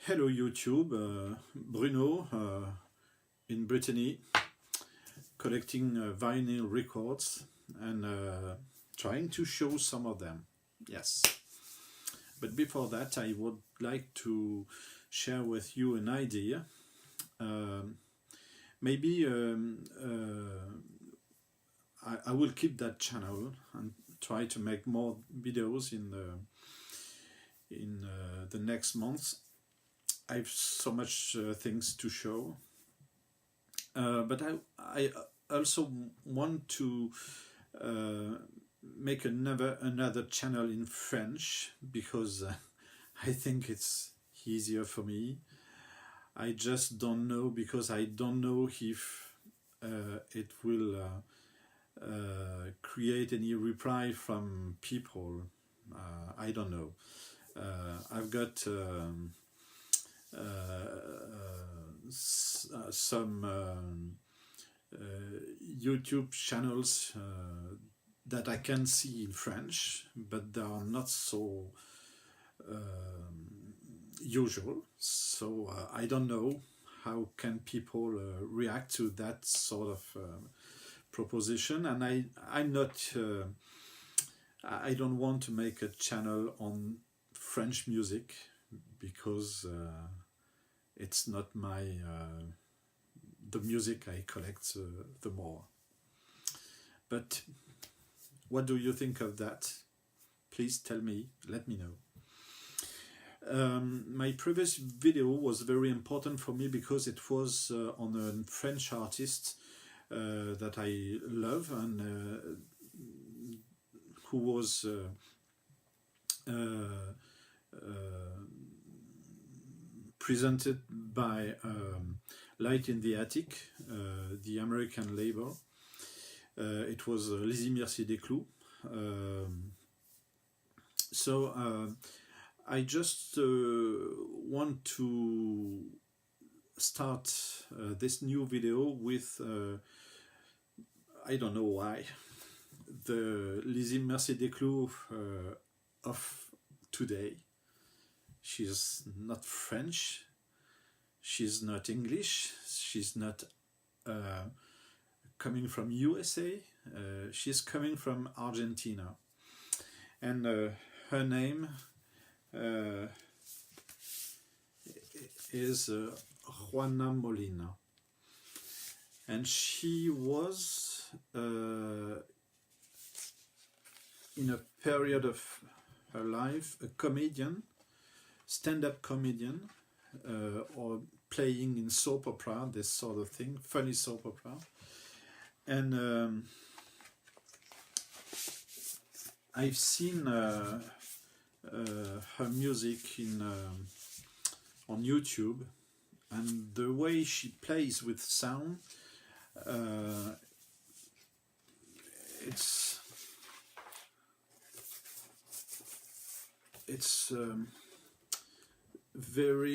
Hello YouTube, Bruno in Brittany, collecting vinyl records and trying to show some of them. Yes, but before that I would like to share with you an idea. Maybe I will keep that channel and try to make more videos in the next months. I have so much things to show, but I also want to make another channel in French because I think it's easier for me. I just don't know, because I don't know if it will create any reply from people. I don't know. I've got some YouTube channels that I can see in French, but they are not so usual. So I don't know how can people react to that sort of proposition, and I'm not. I don't want to make a channel on French music because it's not my the music I collect the more. But what do you think of that? Please tell me, let me know. My previous video was very important for me because it was on a French artist that I love and who was presented by Light in the Attic, the American label. It was Lizzie Mercier Desclous. So I just want to start this new video with, I don't know why, the Lizzie Mercier Desclous of today. She's not French, she's not English, she's not coming from USA, she's coming from Argentina. And her name is Juana Molina. And she was in a period of her life a comedian, stand-up comedian, or playing in soap opera, this sort of thing, funny soap opera. And I've seen her music on YouTube, and the way she plays with sound, it's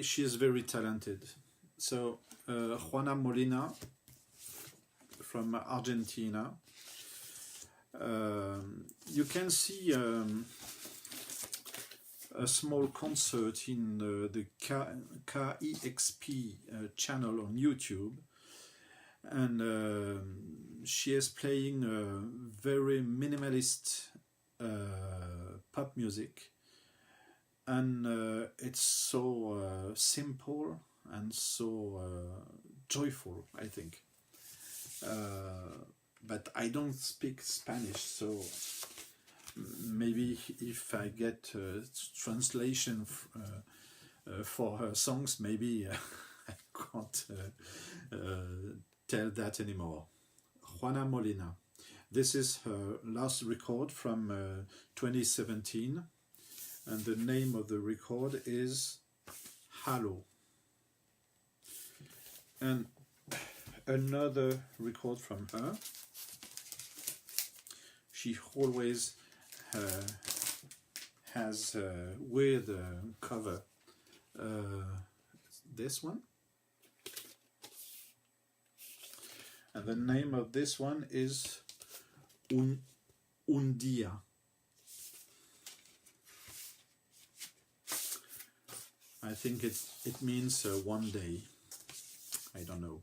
she is very talented. So Juana Molina from Argentina. You can see a small concert in the KEXP channel on YouTube, and she is playing very minimalist pop music, and it's so simple and so joyful, I think. But I don't speak Spanish, so maybe if I get translation for her songs, maybe I can't tell that anymore. Juana Molina. This is her last record from 2017, and the name of the record is Halo. And another record from her. She always has a weird cover. This one. And the name of this one is Un Dia. I think it means one day. I don't know.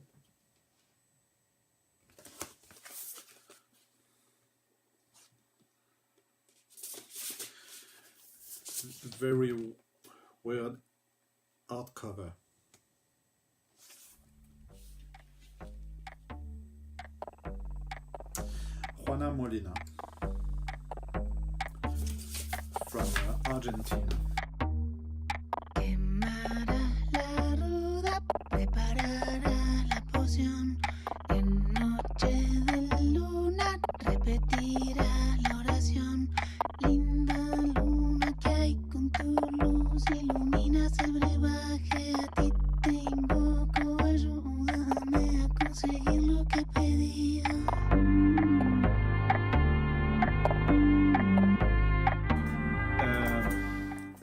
Very weird art cover. Juana Molina from Argentina. Quemará la ruda, preparará la poción. En noche de luna repetirá la oración. Linda luna que hay con tu luz iluminas el brebaje. A ti te invoco, ayúdame a conseguir lo que he pedido.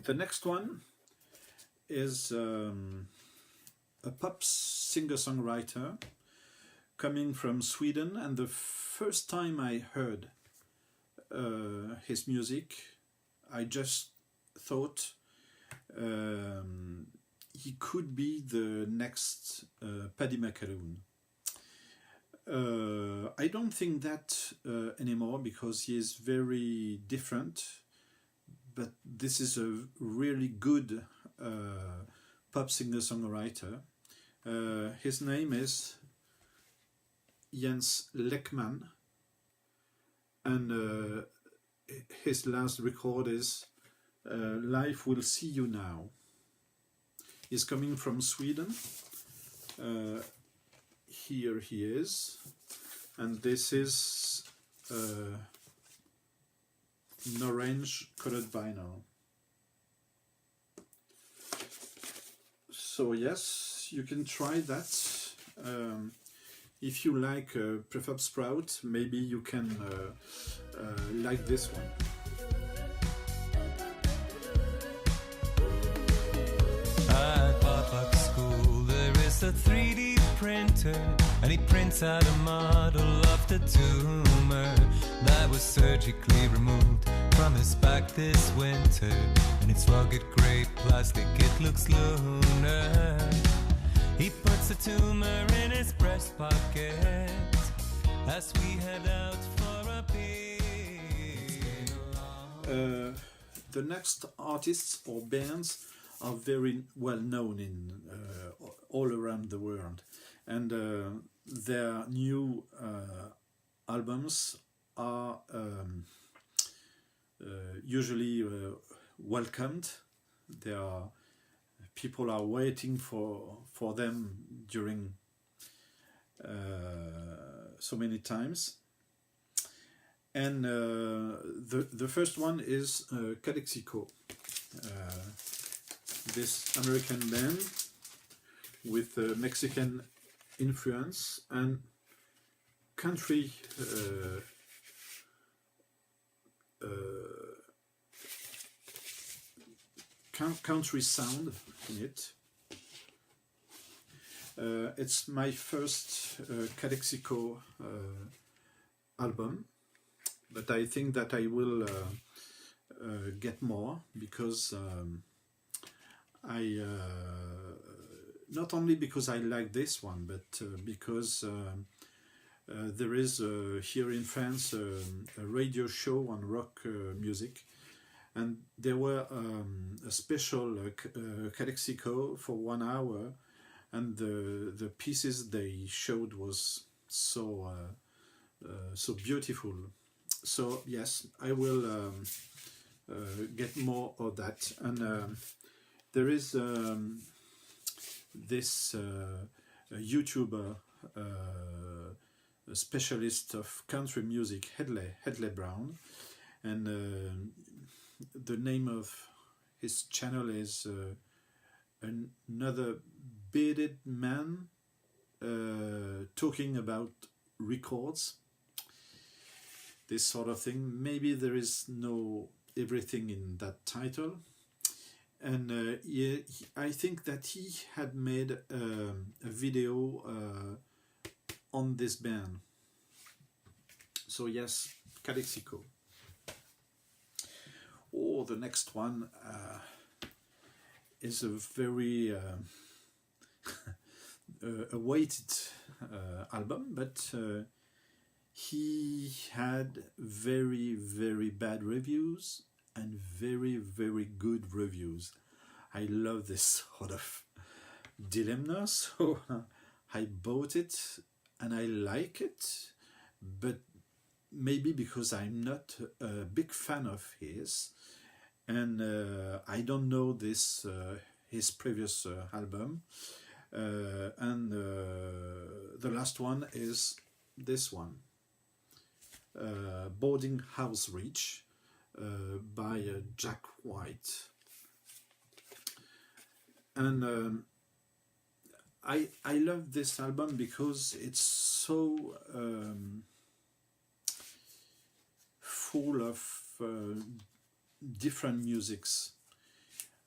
The next one is a pop singer-songwriter coming from Sweden, and the first time I heard his music, I just thought he could be the next Paddy McAloon. I don't think that anymore because he is very different, but this is a really good pop singer-songwriter. His name is Jens Lekman, and his last record is Life Will See You Now. He's coming from Sweden. Here he is, and this is an orange colored vinyl. So yes, you can try that. If you like prefab sprout, maybe you can like this one. At Potluck School there is a 3D printer, and he prints out a model of the tumor that was surgically removed from his back this winter. And it's rugged grey plastic, it looks lunar. He puts the tumor in his breast pocket as we head out for a beer. The next artists or bands are very well known in all around the world, and their new albums are usually welcomed. People are waiting for them during so many times. And the first one is Calexico, this American band with Mexican influence and country country sound in it. It's my first Calexico album, but I think that I will get more because I not only because I like this one, but because there is here in France a radio show on rock music, and there were a special Calexico for 1 hour, and the pieces they showed was so so beautiful. So yes, I will get more of that. And there is this YouTuber, a specialist of country music, Hedley Brown, and the name of his channel is Another Bearded Man Talking About Records, this sort of thing. Maybe there is no everything in that title, and I think that he had made a video on this band. So yes, Calexico. Oh, the next one is a very awaited album, but he had very, very bad reviews and very, very good reviews. I love this sort of dilemma, so I bought it and I like it, but maybe because I'm not a big fan of his, and I don't know this his previous album, and the last one is this one, Boarding House Reach, by Jack White. And I love this album because it's so full of different musics.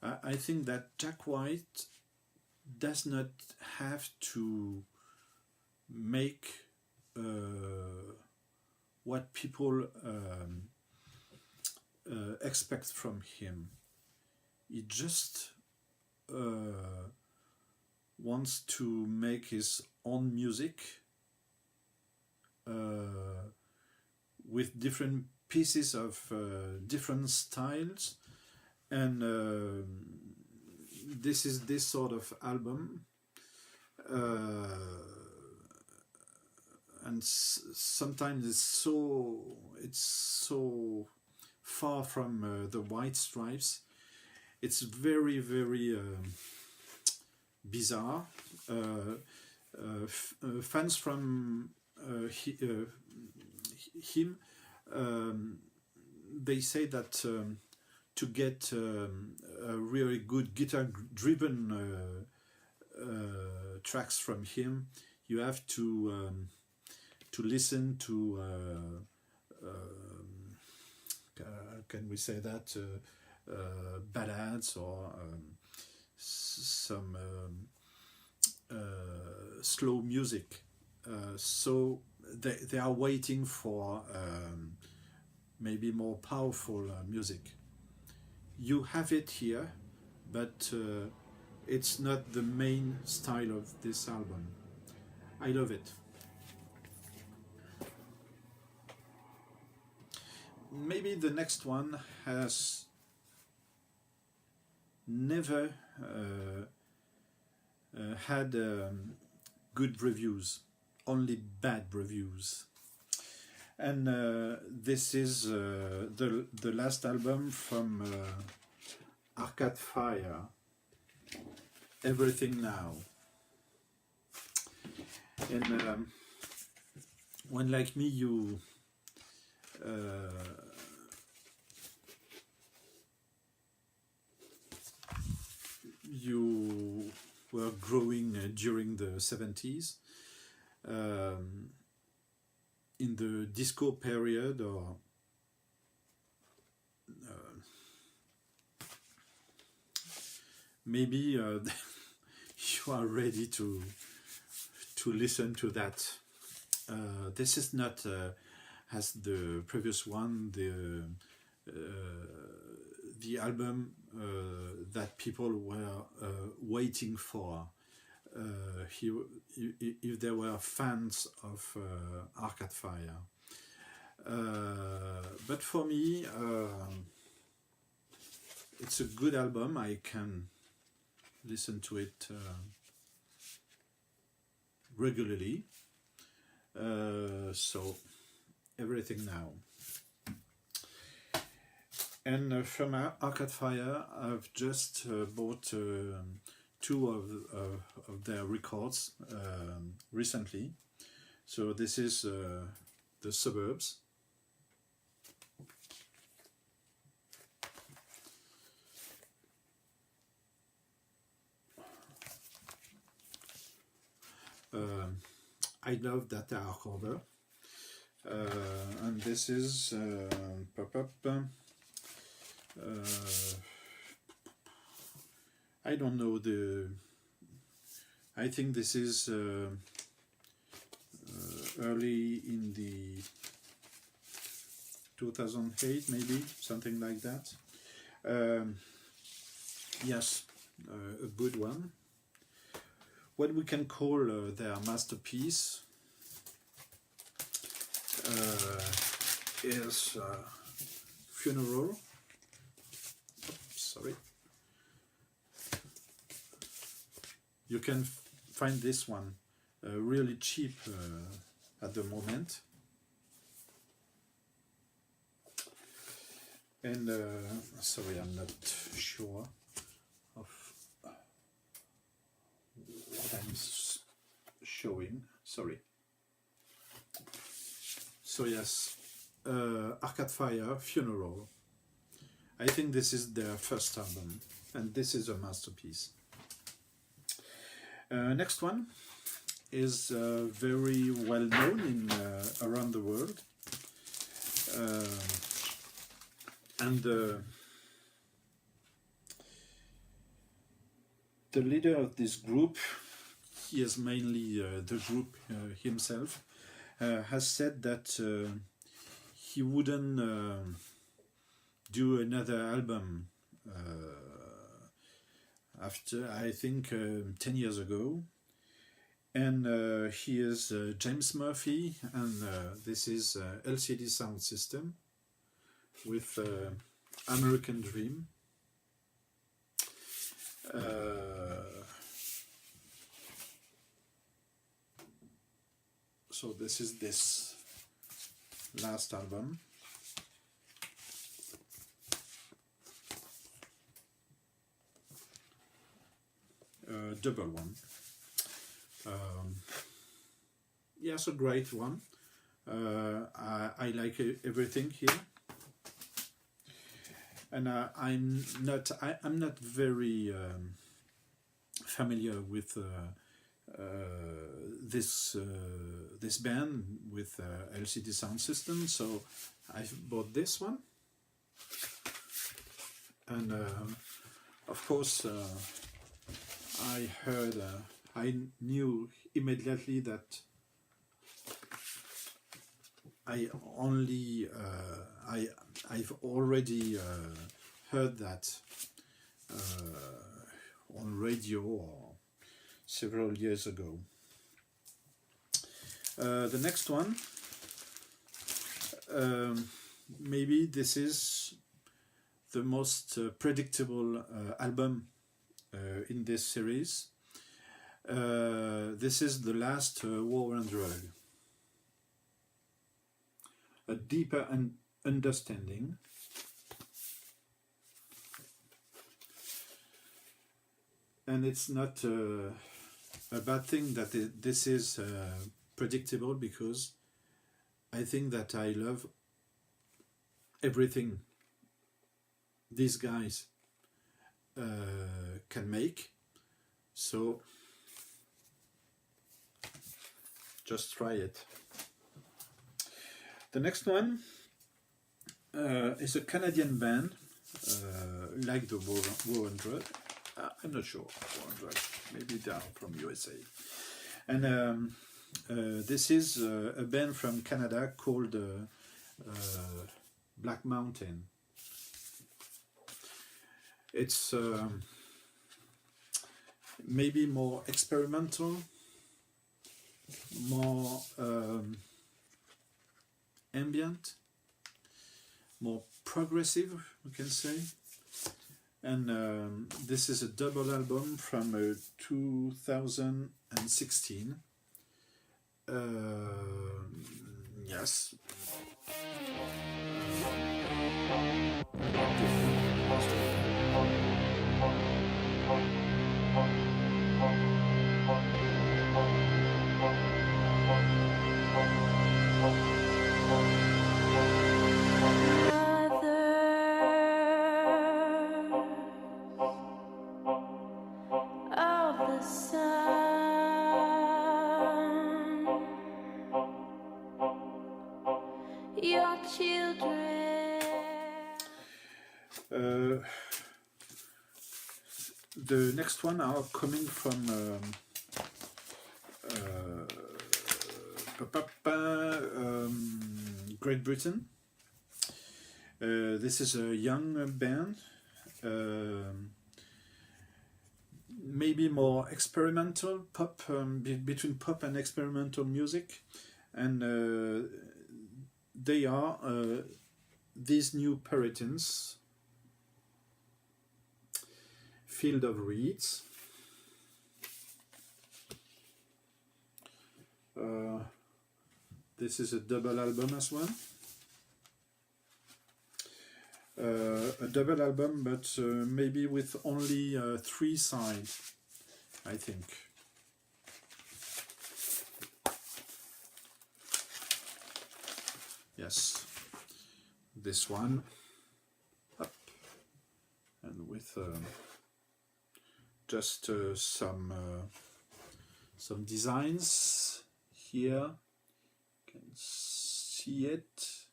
I think that Jack White does not have to make what people expect from him. He just wants to make his own music with different pieces of different styles, and this is this sort of album, and sometimes it's so far from the White Stripes. It's very, very bizarre. Fans from him, they say that to get a really good guitar-driven tracks from him, you have to listen to can we say that ballads or some slow music. So they are waiting for maybe more powerful music. You have it here, but it's not the main style of this album. I love it. Maybe the next one has never had good reviews, only bad reviews. And this is the last album from Arcade Fire, Everything Now. And when, like me, you were growing during the 70s, in the disco period, or maybe you are ready to listen to that. This is not as the previous one, the album that people were waiting for. If they were fans of Arcade Fire. But for me, it's a good album. I can listen to it regularly. So, Everything Now. And from Arcade Fire, I've just bought two of their records recently. So this is The Suburbs. I love that cover. And this is I don't know I think this is early in the 2008, maybe something like that. Yes, a good one. What we can call their masterpiece is Funeral. Sorry. You can find this one really cheap at the moment. And sorry, I'm not sure of what I'm showing. Sorry. So yes, Arcade Fire, Funeral. I think this is their first album, and this is a masterpiece. Next one is very well known in around the world, and the leader of this group, he is mainly the group himself, has said that he wouldn't do another album after, I think, 10 years ago. And he is James Murphy, and this is LCD Sound System with American Dream. So this is this last album. Double one. Yes, a great one. I like everything here, and I'm not very familiar with this band with LCD Sound System, so I bought this one, and of course I knew immediately that I've already heard that on radio or several years ago. The next one, maybe this is the most predictable album in this series. This is The Last War and Drug. A deeper understanding. And it's not a bad thing that this is predictable, because I think that I love everything these guys can make. So just try it. The next one is a Canadian band, like the War and Drug. I'm not sure, War and Drug. Maybe they are from USA. And this is a band from Canada called Black Mountain. It's maybe more experimental, more ambient, more progressive, we can say. And this is a double album from 2016. Yes. The next one are coming from Great Britain. This is a young band. maybe more experimental pop, between pop and experimental music, and they are these new Puritans, Field of Reeds. This is a double album as well. A double album, but maybe with only 3 sides, I think. Yes, this one up, and with just some designs here. You can see it.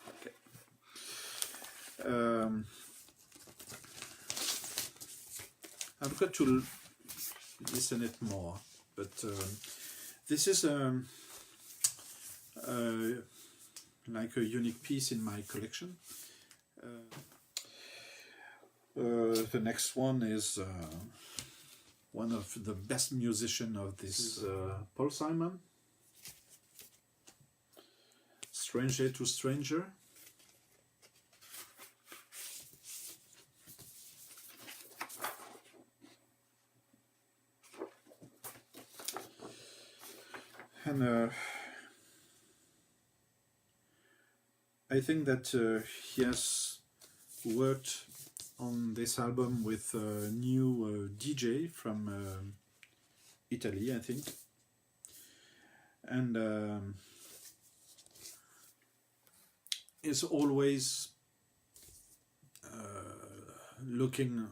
Okay. I've got to listen it more, but this is like a unique piece in my collection. The next one is one of the best musicians of this, Paul Simon, Stranger to Stranger. And I think that he has worked on this album with a new DJ from Italy, I think, and is always looking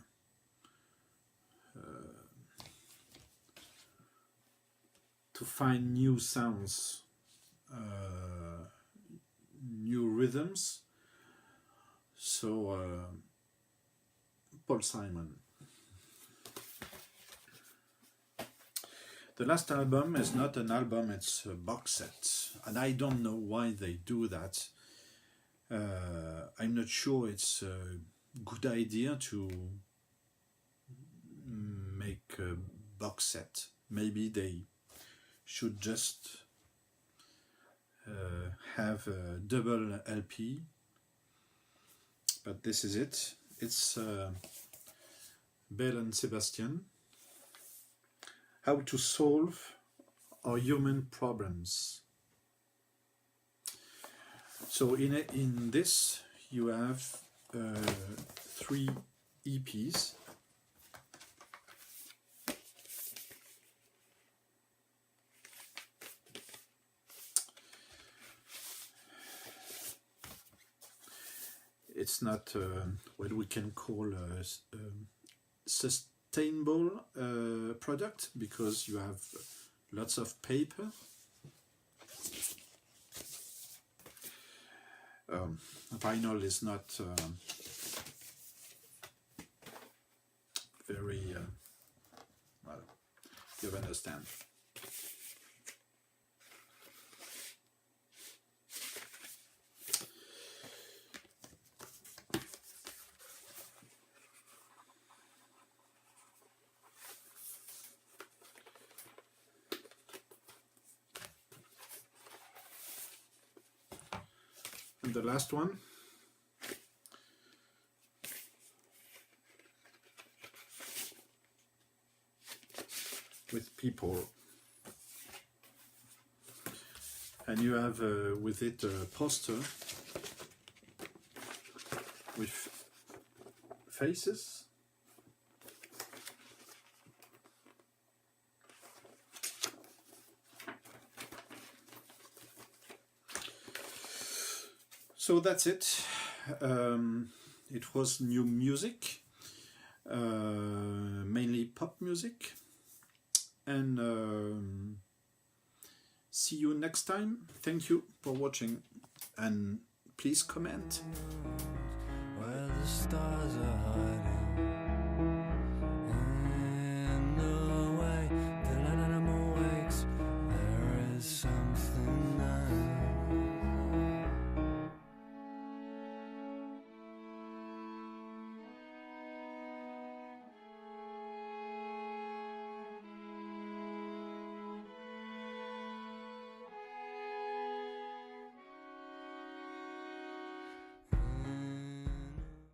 to find new sounds, new rhythms. So Paul Simon. The last album is not an album, it's a box set, and I don't know why they do that. I'm not sure it's a good idea to make a box set. Maybe they should just have a double LP, but this is it. It's Belle and Sebastian, How to Solve Our Human Problems. So in this you have 3 EPs. It's not what we can call a sustainable product, because you have lots of paper. Vinyl is not very well, you understand. And the last one, with people, and you have with it a poster with faces. So that's it. It was new music, mainly pop music, and see you next time. Thank you for watching, and please comment. Where the stars are hiding.